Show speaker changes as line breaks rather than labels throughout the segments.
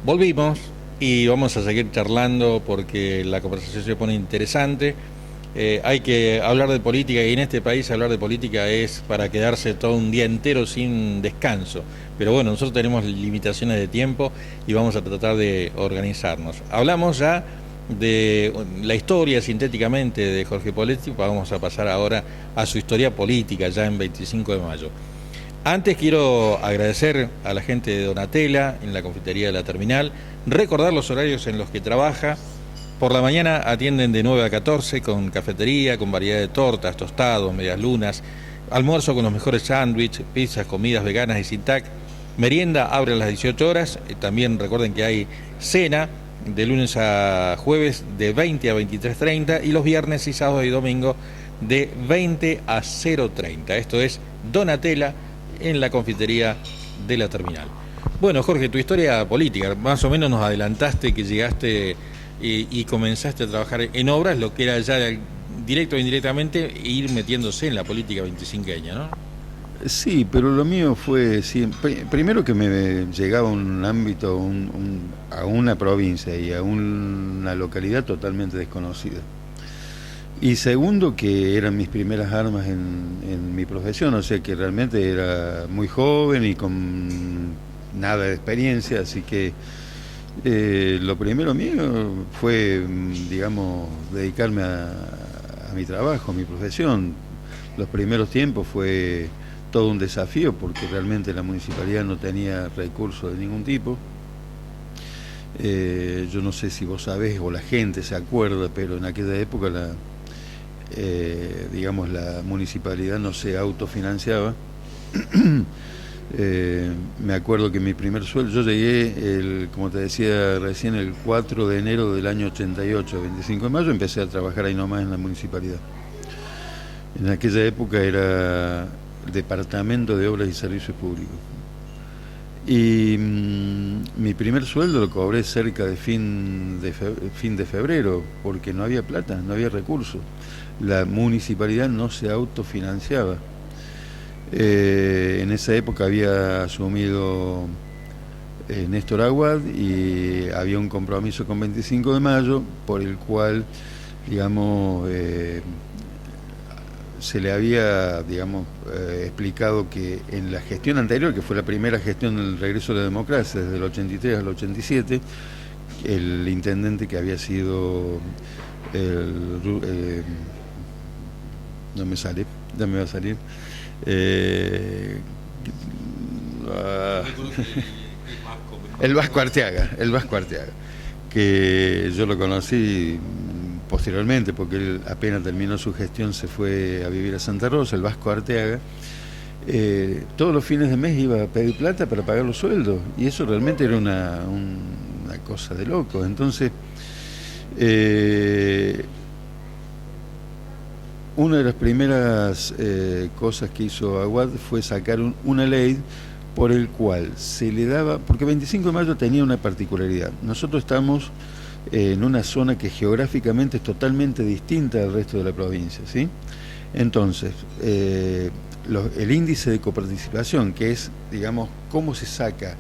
Volvimos y vamos a seguir charlando porque la conversación se pone interesante. Hay que hablar de política y en este país hablar de política es para quedarse todo un día entero sin descanso. Pero bueno, nosotros tenemos limitaciones de tiempo y vamos a tratar de organizarnos. Hablamos ya de la historia sintéticamente de Jorge Poletti, vamos a pasar ahora a su historia política ya en 25 de mayo. Antes quiero agradecer a la gente de Donatella en la confitería de la terminal, recordar los horarios en los que trabaja. Por la mañana atienden de 9 a 14 con cafetería, con variedad de tortas, tostados, medias lunas, almuerzo con los mejores sándwiches, pizzas, comidas veganas y sin TAC. Merienda abre a las 18 horas, también recuerden que hay cena de lunes a jueves de 20 a 23:30 y los viernes y sábados y domingos de 20 a 0:30. Esto es Donatella en la confitería de la terminal. Bueno, Jorge, tu historia política, más o menos nos adelantaste que llegaste y comenzaste a trabajar en obras, lo que era ya directo o indirectamente ir metiéndose en la política 25eña, ¿no?
Sí, pero lo mío fue primero que me llegaba a un ámbito, a una provincia y a una localidad totalmente desconocida. Y segundo, que eran mis primeras armas en mi profesión, o sea que realmente era muy joven y con nada de experiencia, así que lo primero mío fue, digamos, dedicarme a mi trabajo, a mi profesión. Los primeros tiempos fue todo un desafío porque realmente la municipalidad no tenía recursos de ningún tipo. Yo no sé si vos sabés o la gente se acuerda, pero en aquella época digamos, la municipalidad no se autofinanciaba. Me acuerdo que mi primer sueldo, yo llegué, como te decía recién, el 4 de enero del año 88, 25 de mayo, empecé a trabajar ahí nomás en la municipalidad. En aquella época era Departamento de Obras y Servicios Públicos. Y mi primer sueldo lo cobré cerca de fin de febrero, porque no había plata, no había recursos. La municipalidad no se autofinanciaba. En esa época había asumido Néstor Aguad y había un compromiso con 25 de mayo por el cual, digamos, se le había, digamos, explicado que en la gestión anterior, que fue la primera gestión del regreso de la democracia, desde el 83 al 87, el intendente que había sido no me sale, ya me va a salir. El Vasco Arteaga, que yo lo conocí posteriormente porque él apenas terminó su gestión se fue a vivir a Santa Rosa, el Vasco Arteaga. Todos los fines de mes iba a pedir plata para pagar los sueldos y eso realmente era una cosa de loco. Entonces una de las primeras cosas que hizo Aguad fue sacar una ley por el cual se le daba, porque 25 de mayo tenía una particularidad. Nosotros estamos en una zona que geográficamente es totalmente distinta del resto de la provincia, ¿sí? Entonces, el índice de coparticipación, que es, digamos, cómo se saca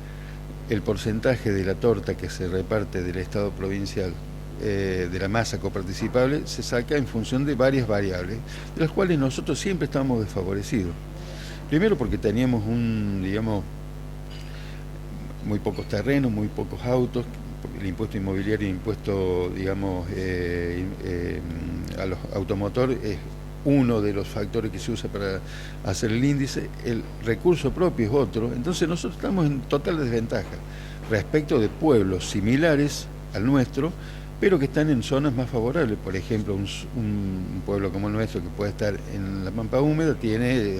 el porcentaje de la torta que se reparte del Estado provincial, de la masa coparticipable, se saca en función de varias variables, de las cuales nosotros siempre estamos desfavorecidos. Primero porque teníamos digamos, muy pocos terrenos, muy pocos autos, el impuesto inmobiliario, impuesto, digamos, a los automotores es uno de los factores que se usa para hacer el índice, el recurso propio es otro, entonces nosotros estamos en total desventaja respecto de pueblos similares al nuestro, pero que están en zonas más favorables. Por ejemplo, un pueblo como el nuestro, que puede estar en la Pampa Húmeda, tiene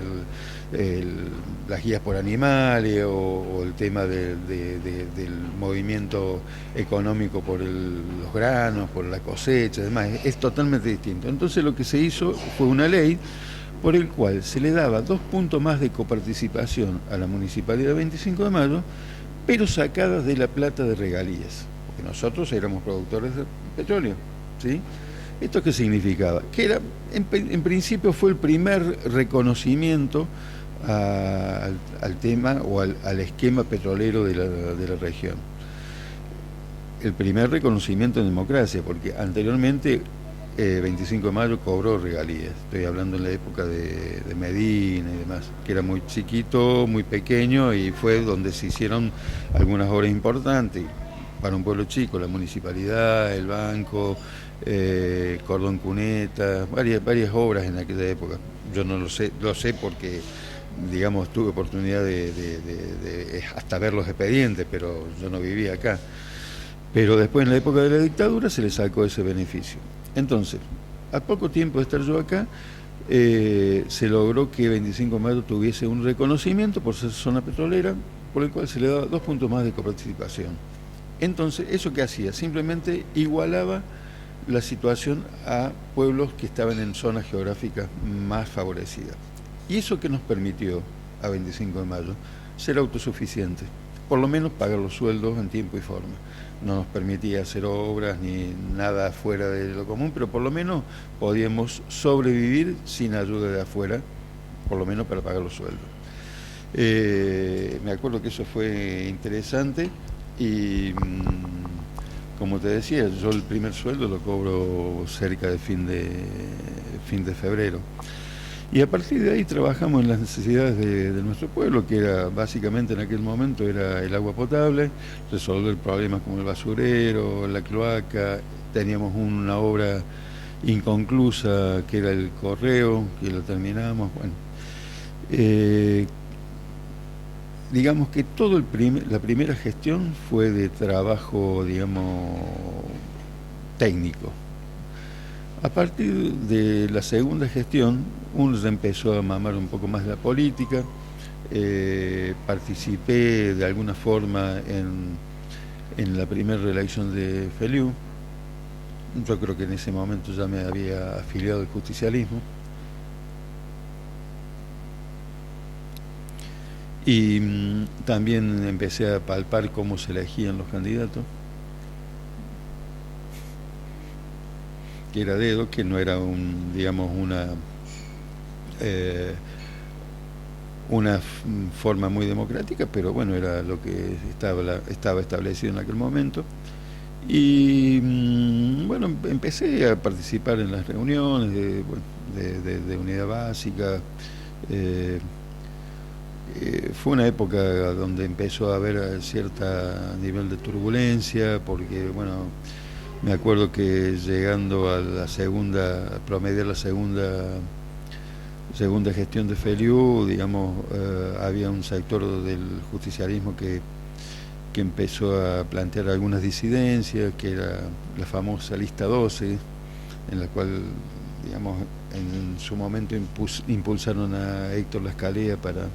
las guías por animales o el tema del movimiento económico por los granos, por la cosecha, además es totalmente distinto. Entonces lo que se hizo fue una ley por el cual se le daba 2 puntos más de coparticipación a la Municipalidad 25 de Mayo, pero sacadas de la plata de regalías. Nosotros éramos productores de petróleo, ¿sí? ¿Esto qué significaba? Que era, en principio fue el primer reconocimiento al tema o al esquema petrolero de la región. el primer reconocimiento en democracia, porque anteriormente 25 de mayo cobró regalías. Estoy hablando en la época de Medina y demás, que era muy chiquito, muy pequeño, y fue donde se hicieron algunas obras importantes para un pueblo chico, la municipalidad, el banco, Cordón Cuneta, varias obras en aquella época. Yo no lo sé porque, digamos, tuve oportunidad de hasta ver los expedientes, pero yo no vivía acá. Pero después, en la época de la dictadura, se le sacó ese beneficio. Entonces, a poco tiempo de estar yo acá, se logró que 25 de mayo tuviese un reconocimiento por ser zona petrolera, por el cual se le daba 2 puntos más de coparticipación. Entonces, ¿eso qué hacía? Simplemente igualaba la situación a pueblos que estaban en zonas geográficas más favorecidas. ¿Y eso qué nos permitió a 25 de mayo? Ser autosuficientes, por lo menos pagar los sueldos en tiempo y forma. No nos permitía hacer obras ni nada fuera de lo común, pero por lo menos podíamos sobrevivir sin ayuda de afuera, por lo menos para pagar los sueldos. Me acuerdo que eso fue interesante y, como te decía, yo el primer sueldo lo cobro cerca de fin de febrero. Y a partir de ahí trabajamos en las necesidades de nuestro pueblo, que era básicamente en aquel momento era el agua potable, resolver problemas como el basurero, la cloaca. Teníamos una obra inconclusa que era el correo, que lo terminamos. Bueno, digamos que la primera gestión fue de trabajo, digamos, técnico. A partir de la segunda gestión, uno ya empezó a mamar un poco más de la política, participé de alguna forma en la primera reelección de Feliu. Yo creo que en ese momento ya me había afiliado al justicialismo. Y también empecé a palpar cómo se elegían los candidatos, que era dedo, que no era una forma muy democrática, pero bueno, era lo que estaba establecido en aquel momento. Y bueno, empecé a participar en las reuniones de unidad básica. Fue una época donde empezó a haber cierto nivel de turbulencia, porque bueno, me acuerdo que llegando a promediar la segunda gestión de Feliu, digamos, había un sector del justicialismo que empezó a plantear algunas disidencias, que era la famosa lista 12, en la cual, digamos, en su momento impulsaron a Héctor Lascalea para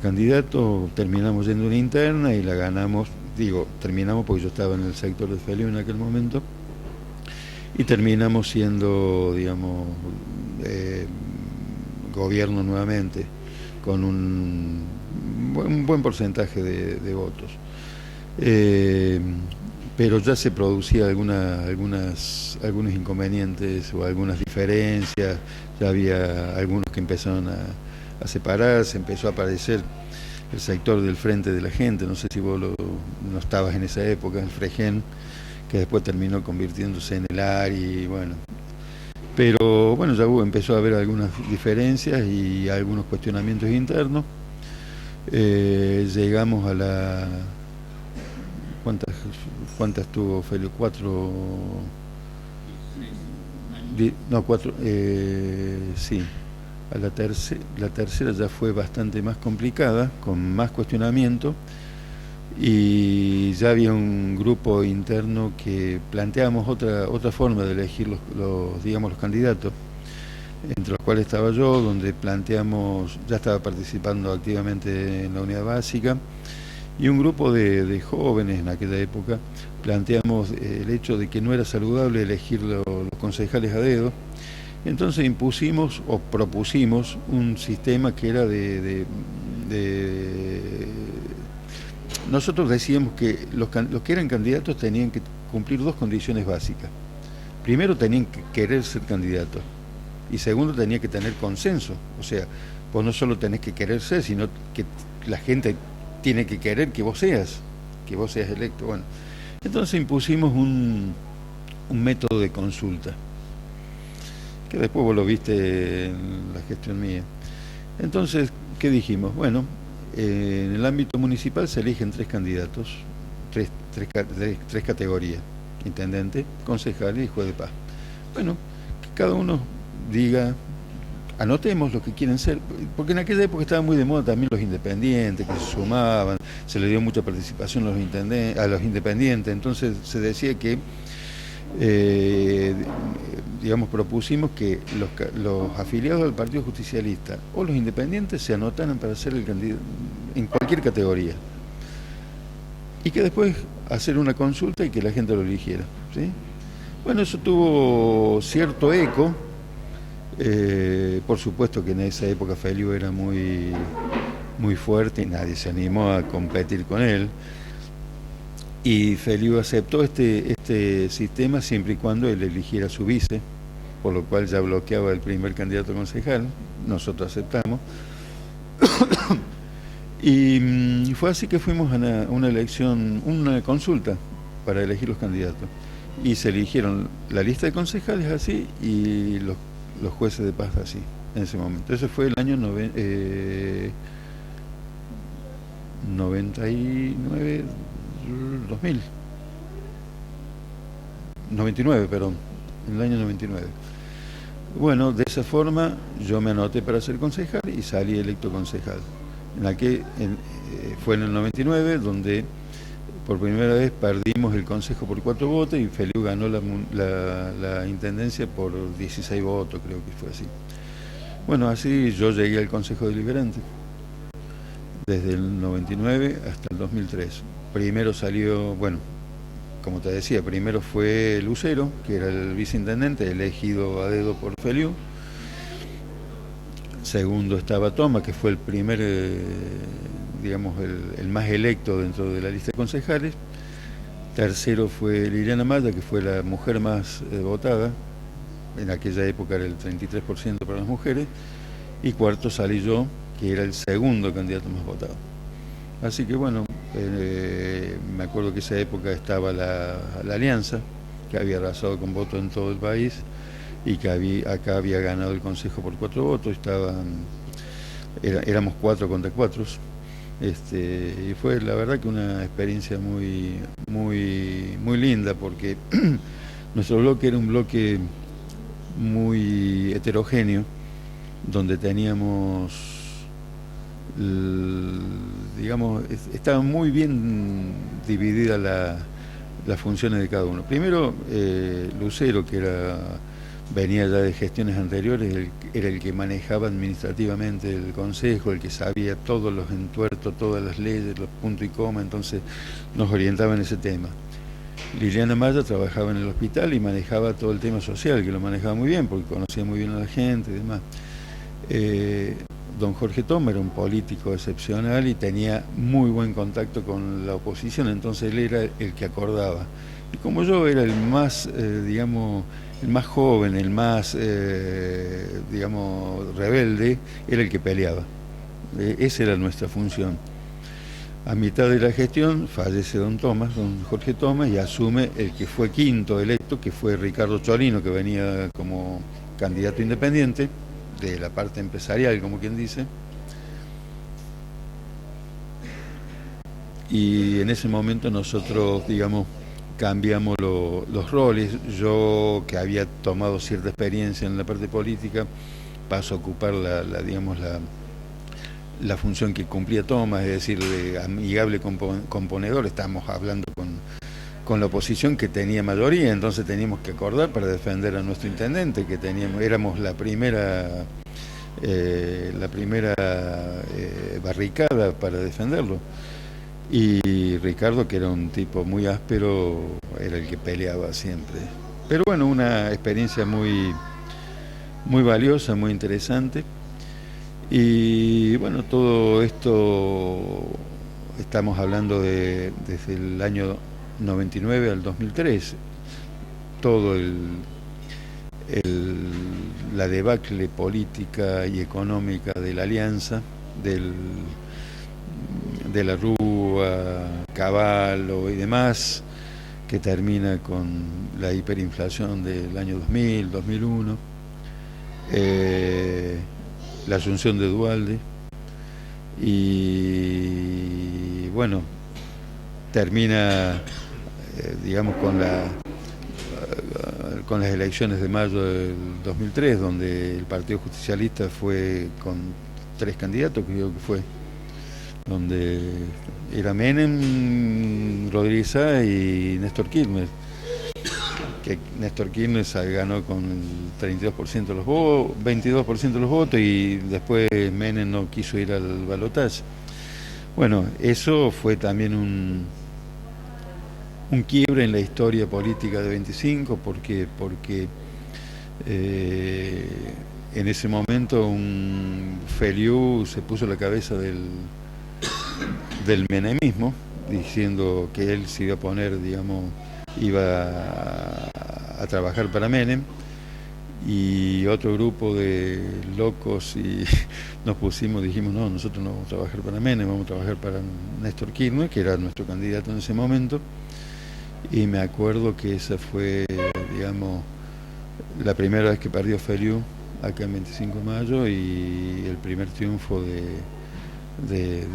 candidato. Terminamos yendo una interna y la ganamos. Terminamos porque yo estaba en el sector de Feliu en aquel momento, y terminamos siendo, digamos, gobierno nuevamente, con un buen porcentaje de votos. Pero ya se producía algunos inconvenientes o algunas diferencias, ya había algunos que empezaron a separarse, empezó a aparecer el sector del Frente de la Gente, no sé si vos no estabas en esa época, el FREGEN, que después terminó convirtiéndose en el ARI, y bueno. Pero bueno, ya empezó a haber algunas diferencias y algunos cuestionamientos internos. Llegamos a la... ¿Cuántas tuvo Feliu? 4... No, 4... sí. La tercera ya fue bastante más complicada, con más cuestionamiento, y ya había un grupo interno que planteábamos otra forma de elegir los candidatos, entre los cuales estaba yo, donde ya estaba participando activamente en la unidad básica, y un grupo de jóvenes en aquella época planteamos el hecho de que no era saludable elegir los concejales a dedo. Entonces impusimos o propusimos un sistema que era nosotros decíamos que los que eran candidatos tenían que cumplir 2 condiciones básicas. Primero, tenían que querer ser candidatos, y segundo, tenía que tener consenso. O sea, vos no solo tenés que querer ser, sino que la gente tiene que querer que vos seas electo. Bueno, Entonces impusimos un método de consulta, que después vos lo viste en la gestión mía. Entonces, ¿qué dijimos? Bueno, en el ámbito municipal se eligen 3 candidatos, tres categorías: intendente, concejal y juez de paz. Bueno, que cada uno diga, anotemos lo que quieren ser, porque en aquella época estaban muy de moda también los independientes, que se sumaban, se le dio mucha participación a los independientes, entonces se decía que, digamos, propusimos que los afiliados al Partido Justicialista o los independientes se anotaran para ser el candidato en cualquier categoría, y que después hacer una consulta y que la gente lo eligiera, ¿sí? Bueno, eso tuvo cierto eco. Por supuesto que en esa época Feliu era muy fuerte y nadie se animó a competir con él. Y Feliu aceptó este sistema siempre y cuando él eligiera su vice, por lo cual ya bloqueaba el primer candidato concejal. Nosotros aceptamos. Y fue así que fuimos a una elección, una consulta para elegir los candidatos. Y se eligieron la lista de concejales así y los jueces de paz así, en ese momento. Ese fue el año 99, 2000. 99, perdón, en el año 99. Bueno, de esa forma yo me anoté para ser concejal y salí electo concejal. Fue en el 99 donde por primera vez perdimos el consejo por 4 votos y Feliu ganó la intendencia por 16 votos, creo que fue así. Bueno, así yo llegué al Consejo Deliberante desde el 99 hasta el 2003. Primero salió, bueno, como te decía, primero fue Lucero, que era el viceintendente, elegido a dedo por Feliu. Segundo estaba Toma, que fue el primer, digamos, el más electo dentro de la lista de concejales. Tercero fue Liliana Maya, que fue la mujer más votada. En aquella época era el 33% para las mujeres. Y cuarto salí yo, que era el segundo candidato más votado. Así que bueno, me acuerdo que esa época estaba la Alianza, que había arrasado con votos en todo el país, y que acá había ganado el consejo por 4 votos. Éramos 4 contra 4. Y fue la verdad que una experiencia muy linda, porque nuestro bloque era un bloque muy heterogéneo, donde teníamos, digamos, estaban muy bien divididas las funciones de cada uno. Primero, Lucero, que venía ya de gestiones anteriores, era el que manejaba administrativamente el consejo, el que sabía todos los entuertos, todas las leyes, los puntos y coma, entonces nos orientaba en ese tema. Liliana Maya trabajaba en el hospital y manejaba todo el tema social, que lo manejaba muy bien, porque conocía muy bien a la gente y demás. Don Jorge Toma era un político excepcional y tenía muy buen contacto con la oposición, entonces él era el que acordaba. Y como yo era el más, digamos, el más joven, el más, digamos, rebelde, era el que peleaba. Esa era nuestra función. A mitad de la gestión fallece don Jorge Tomás, y asume el que fue quinto electo, que fue Ricardo Cholino, que venía como candidato independiente, de la parte empresarial, como quien dice. Y en ese momento nosotros, digamos, cambiamos los roles. Yo, que había tomado cierta experiencia en la parte política, paso a ocupar la función que cumplía Tomás, es decir, de amigable componedor. Estábamos hablando con la oposición, que tenía mayoría, entonces teníamos que acordar para defender a nuestro intendente, que éramos la primera barricada para defenderlo. Y Ricardo, que era un tipo muy áspero, era el que peleaba siempre. Pero bueno, una experiencia muy valiosa, muy interesante. Y bueno, todo esto estamos hablando desde el año 99 al 2003. Todo la debacle política y económica de la Alianza, de la Rúa, Cavallo y demás, que termina con la hiperinflación del año 2000, 2001, la asunción de Duhalde, y bueno, termina, digamos, con las elecciones de mayo del 2003, donde el Partido Justicialista fue con 3 candidatos, creo que fue, donde era Menem, Rodríguez Sá y Néstor Kirchner, que Néstor Kirchner ganó con el 32% de los votos, 22% de los votos, y después Menem no quiso ir al balotaje. Bueno, eso fue también un quiebre en la historia política de 25, porque en ese momento un Feliu se puso la cabeza del menemismo, diciendo que él se iba a poner, digamos, iba a trabajar para Menem, y otro grupo de locos y nos pusimos, dijimos, no, nosotros no vamos a trabajar para Menem, vamos a trabajar para Néstor Kirchner, que era nuestro candidato en ese momento. Y me acuerdo que esa fue, digamos, la primera vez que perdió Feliu acá en 25 de mayo, y el primer triunfo del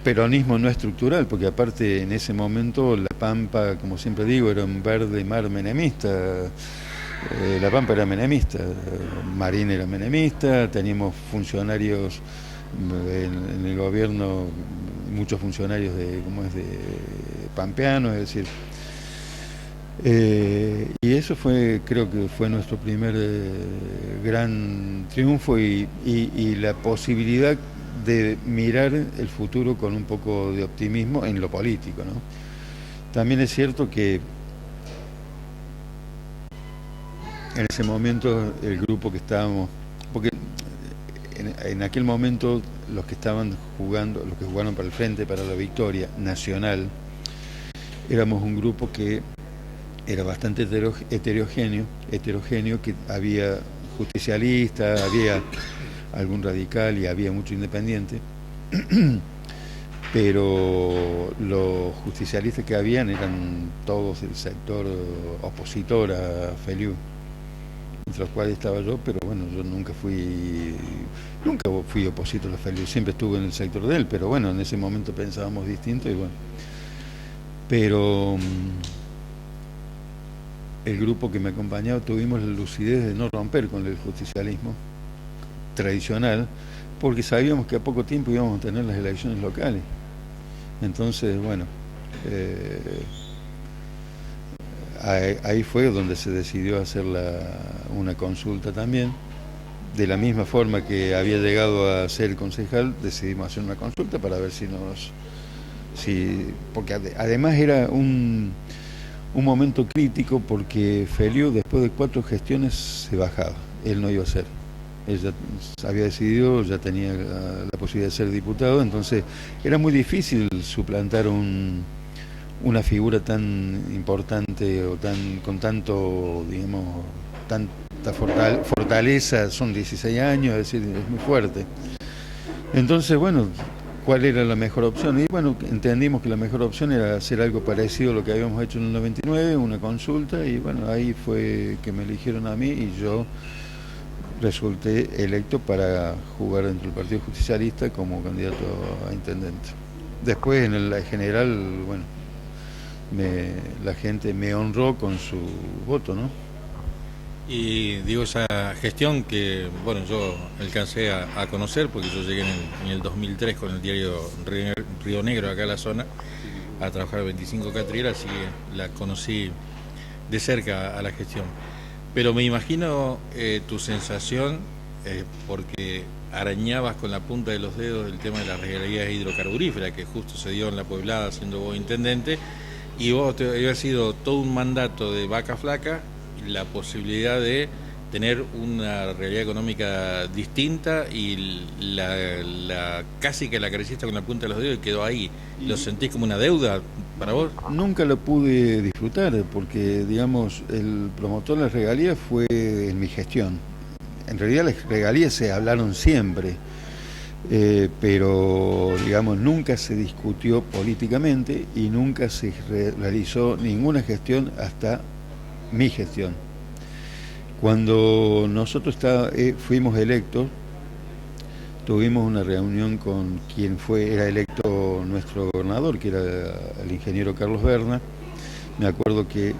peronismo no estructural, porque aparte en ese momento La Pampa, como siempre digo, era un verde mar menemista. La Pampa era menemista, Marín era menemista, teníamos funcionarios en el gobierno, muchos funcionarios de pampeanos, es decir, y eso fue, creo que fue nuestro primer gran triunfo, y la posibilidad de mirar el futuro con un poco de optimismo en lo político, ¿no? También es cierto que en ese momento el grupo que estábamos, porque en aquel momento los que estaban jugando, los que jugaron para el Frente para la Victoria Nacional, éramos un grupo que era bastante heterogéneo, que había justicialistas, había algún radical y había mucho independiente, pero los justicialistas que habían eran todos del sector opositor a Feliu, entre los cuales estaba yo, pero bueno, yo nunca fui opositor a Feliu, siempre estuve en el sector de él, pero bueno, en ese momento pensábamos distinto, y bueno, pero el grupo que me acompañaba tuvimos la lucidez de no romper con el justicialismo tradicional, porque sabíamos que a poco tiempo íbamos a tener las elecciones locales. Entonces, bueno, ahí fue donde se decidió hacer una consulta también. De la misma forma que había llegado a ser concejal, decidimos hacer una consulta para ver porque además era un momento crítico, porque Feliu después de 4 gestiones se bajaba, él no iba a ser. Él ya había decidido, ya tenía la posibilidad de ser diputado, entonces era muy difícil suplantar una figura tan importante o con tanto, digamos, tanta fortaleza, son 16 años, es decir, es muy fuerte. Entonces, bueno, ¿cuál era la mejor opción? Y bueno, entendimos que la mejor opción era hacer algo parecido a lo que habíamos hecho en el 99, una consulta, y bueno, ahí fue que me eligieron a mí, y yo resulté electo para jugar dentro del Partido Justicialista como candidato a intendente. Después en la general, bueno, la gente me honró con su voto, ¿no?
Y digo, esa gestión que, bueno, yo alcancé a conocer, porque yo llegué en el 2003 con el diario Río Negro, acá a la zona, a trabajar 25 Catriera, así que la conocí de cerca a la gestión. Pero me imagino tu sensación, porque arañabas con la punta de los dedos el tema de las regalías hidrocarburíferas, que justo se dio en La Pueblada siendo vos intendente, y vos te había sido todo un mandato de vaca flaca, la posibilidad de tener una realidad económica distinta, y casi que la creciste con la punta de los dedos y quedó ahí. ¿Lo sentís como una deuda para vos?
Nunca lo pude disfrutar, porque, digamos, el promotor de las regalías fue en mi gestión. En realidad las regalías se hablaron siempre, pero digamos nunca se discutió políticamente y nunca se realizó ninguna gestión hasta mi gestión. Cuando nosotros fuimos electos, tuvimos una reunión con quien era electo nuestro gobernador, que era el ingeniero Carlos Berna. Me acuerdo que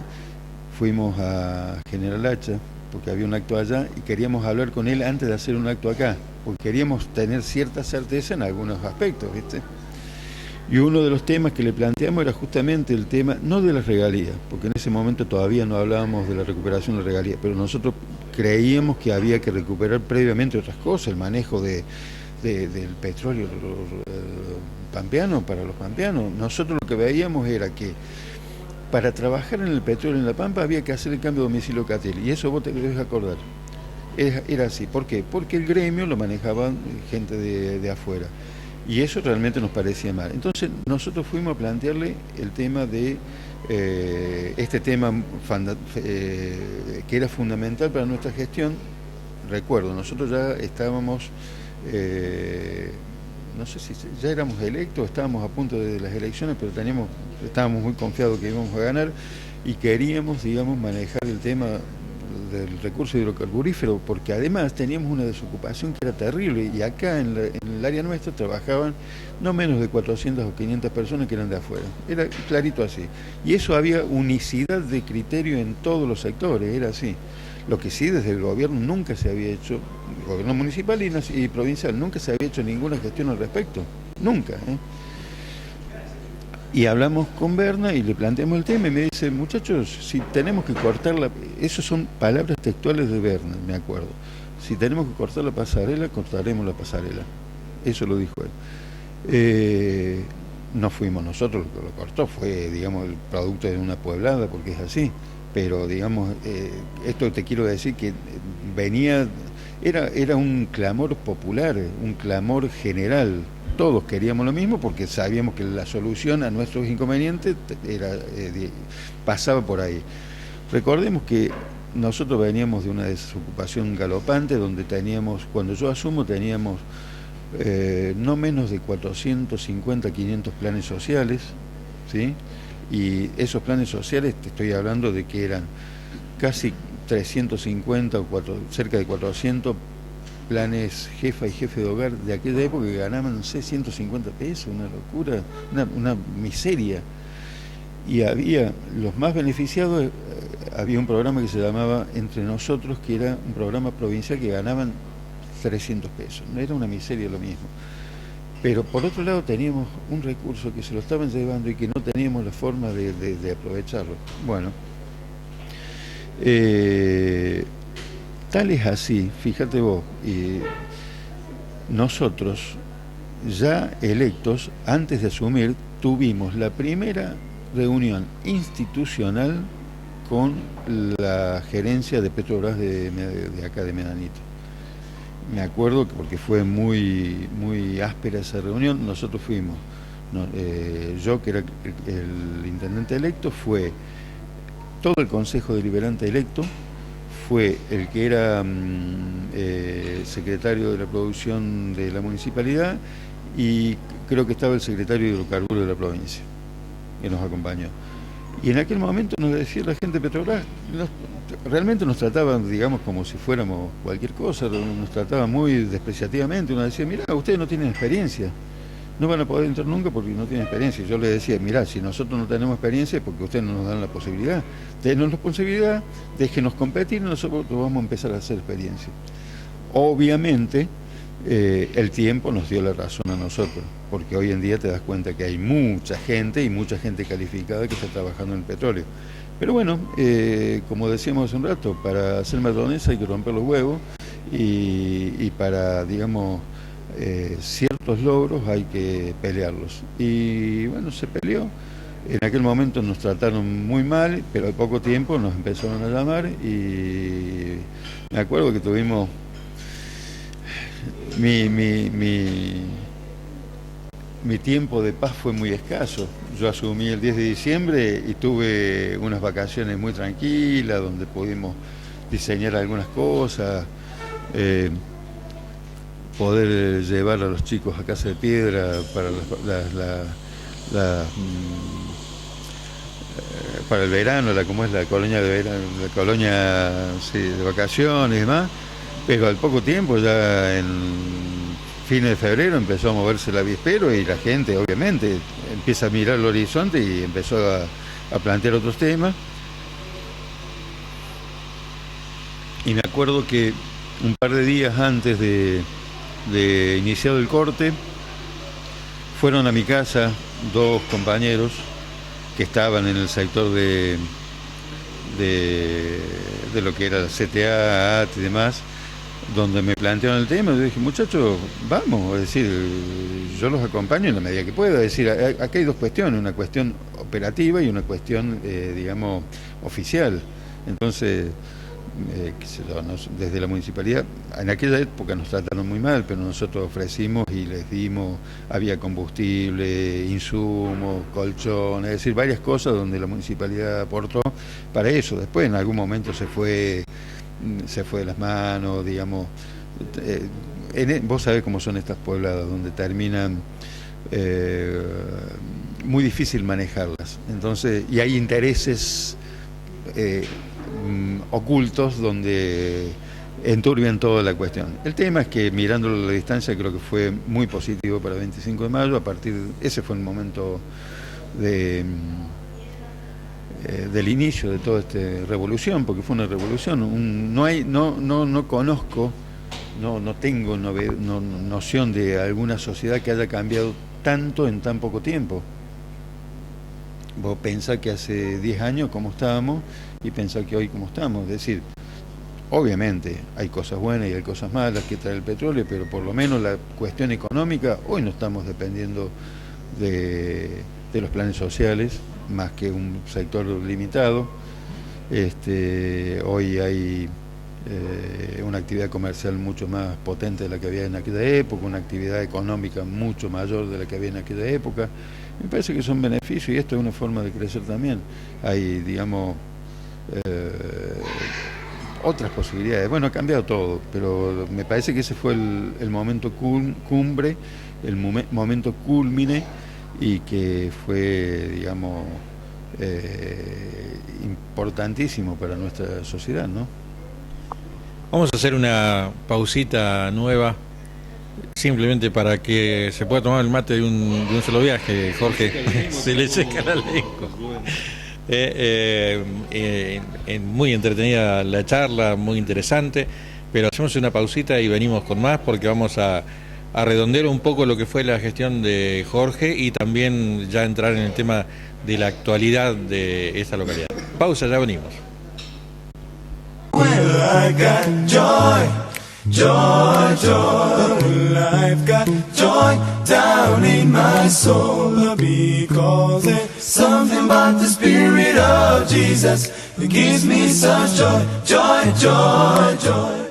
fuimos a General Hacha, porque había un acto allá, y queríamos hablar con él antes de hacer un acto acá, porque queríamos tener cierta certeza en algunos aspectos, ¿viste? Y uno de los temas que le planteamos era justamente el tema, no de las regalías, porque en ese momento todavía no hablábamos de la recuperación de las regalías, pero nosotros creíamos que había que recuperar previamente otras cosas, el manejo del petróleo pampeano para los pampeanos. Nosotros lo que veíamos era que para trabajar en el petróleo en La Pampa había que hacer el cambio de domicilio CATEL, y eso vos te debes acordar. Era así. ¿Por qué? Porque el gremio lo manejaban gente de afuera. Y eso realmente nos parecía mal. Entonces nosotros fuimos a plantearle el tema de este tema que era fundamental para nuestra gestión. Recuerdo, nosotros ya estábamos, no sé si ya éramos electos, estábamos a punto de las elecciones, pero estábamos muy confiados que íbamos a ganar y queríamos, digamos, manejar el tema del recurso hidrocarburífero, porque además teníamos una desocupación que era terrible, y acá en el área nuestra trabajaban no menos de 400 o 500 personas que eran de afuera. Era clarito así. Y eso había unicidad de criterio en todos los sectores, era así. Lo que sí, desde el gobierno nunca se había hecho, el gobierno municipal y provincial, nunca se había hecho ninguna gestión al respecto. Nunca, ¿eh? Y hablamos con Berna y le planteamos el tema y me dice, muchachos, si tenemos que cortar esas son palabras textuales de Berna, me acuerdo. Si tenemos que cortar la pasarela, cortaremos la pasarela. Eso lo dijo él. No fuimos nosotros lo que lo cortó, fue, digamos, el producto de una pueblada, porque es así. Pero, digamos, esto te quiero decir que era un clamor popular, un clamor general. Todos queríamos lo mismo porque sabíamos que la solución a nuestros inconvenientes pasaba por ahí. Recordemos que nosotros veníamos de una desocupación galopante donde cuando yo asumo, teníamos no menos de 450, 500 planes sociales, ¿sí? Y esos planes sociales, te estoy hablando de que eran casi 350 o cerca de 400 planes jefa y jefe de hogar de aquella época que ganaban, no sé, 150 pesos, una locura, una miseria. Y había los más beneficiados, había un programa que se llamaba Entre Nosotros, que era un programa provincial que ganaban 300 pesos. No era una miseria lo mismo. Pero por otro lado teníamos un recurso que se lo estaban llevando y que no teníamos la forma de aprovecharlo. Bueno, tal es así, fíjate vos, nosotros ya electos, antes de asumir, tuvimos la primera reunión institucional con la gerencia de Petrobras de acá de Medanito. Me acuerdo que porque fue muy, muy áspera esa reunión, nosotros fuimos, yo que era el intendente electo, fue todo el consejo deliberante electo, fue el que era secretario de la producción de la municipalidad y creo que estaba el secretario de hidrocarburos de la provincia, que nos acompañó. Y en aquel momento nos decía la gente de Petrobras, realmente nos trataban, digamos, como si fuéramos cualquier cosa, nos trataban muy despreciativamente. Uno decía, mirá, ustedes no tienen experiencia, no van a poder entrar nunca porque no tienen experiencia. Y yo les decía, mirá, si nosotros no tenemos experiencia es porque ustedes no nos dan la posibilidad. Denos la posibilidad, déjenos competir y nosotros vamos a empezar a hacer experiencia. Obviamente, el tiempo nos dio la razón a nosotros, porque hoy en día te das cuenta que hay mucha gente y mucha gente calificada que está trabajando en el petróleo. Pero bueno, como decíamos hace un rato, para hacer mayonesa hay que romper los huevos y para, digamos, ciertos logros hay que pelearlos. Y bueno, se peleó. En aquel momento nos trataron muy mal, pero al poco tiempo nos empezaron a llamar y me acuerdo que tuvimos... Mi tiempo de paz fue muy escaso. Yo asumí el 10 de diciembre y tuve unas vacaciones muy tranquilas donde pudimos diseñar algunas cosas. poder llevar a los chicos a Casa de Piedra para para el verano, como es la colonia de verano, la colonia sí, de vacaciones y demás, pero al poco tiempo, ya en fines de febrero, empezó a moverse el avispero y la gente obviamente empieza a mirar el horizonte y empezó a plantear otros temas. Y me acuerdo que un par de días antes de iniciado el corte, fueron a mi casa 2 compañeros que estaban en el sector de lo que era la CTA, AT y demás, donde me plantearon el tema. Yo dije, muchachos, vamos, es decir, yo los acompaño en la medida que pueda. Es decir, acá hay 2 cuestiones, una cuestión operativa y una cuestión, digamos, oficial. Entonces, qué sé yo, desde la municipalidad, en aquella época nos trataron muy mal, pero nosotros ofrecimos y les dimos, había combustible, insumos, colchones, es decir, varias cosas donde la municipalidad aportó para eso. Después en algún momento se fue de las manos, digamos. Vos sabés cómo son estas pobladas, donde terminan muy difícil manejarlas. Entonces, y hay intereses ocultos donde enturbian toda la cuestión. El tema es que, mirándolo a la distancia, creo que fue muy positivo para el 25 de mayo. Ese fue el momento del inicio de toda esta revolución, porque fue una revolución. No conozco, no tengo noción de alguna sociedad que haya cambiado tanto en tan poco tiempo. Vos pensás que hace 10 años cómo estábamos y pensás que hoy cómo estamos. Es decir, obviamente hay cosas buenas y hay cosas malas que trae el petróleo, pero por lo menos la cuestión económica, hoy no estamos dependiendo de los planes sociales, más que un sector limitado. Hoy hay una actividad comercial mucho más potente de la que había en aquella época, una actividad económica mucho mayor de la que había en aquella época. Me parece que son beneficios y esto es una forma de crecer también. Hay, digamos, otras posibilidades. Bueno, ha cambiado todo, pero me parece que ese fue el momento cumbre, el momento culmine, y que fue, digamos, importantísimo para nuestra sociedad, ¿no?
Vamos a hacer una pausita nueva, simplemente para que se pueda tomar el mate de un solo viaje, Jorge. Se le seca la lengua. Muy entretenida la charla, muy interesante, pero hacemos una pausita y venimos con más, porque vamos a redondear un poco lo que fue la gestión de Jorge y también ya entrar en el tema de la actualidad de esta localidad. Pausa, ya venimos.
Well, I got joy, joy, joy. Well, I've got joy down in my soul, because there's something about the Spirit of Jesus that gives me such joy, joy, joy, joy.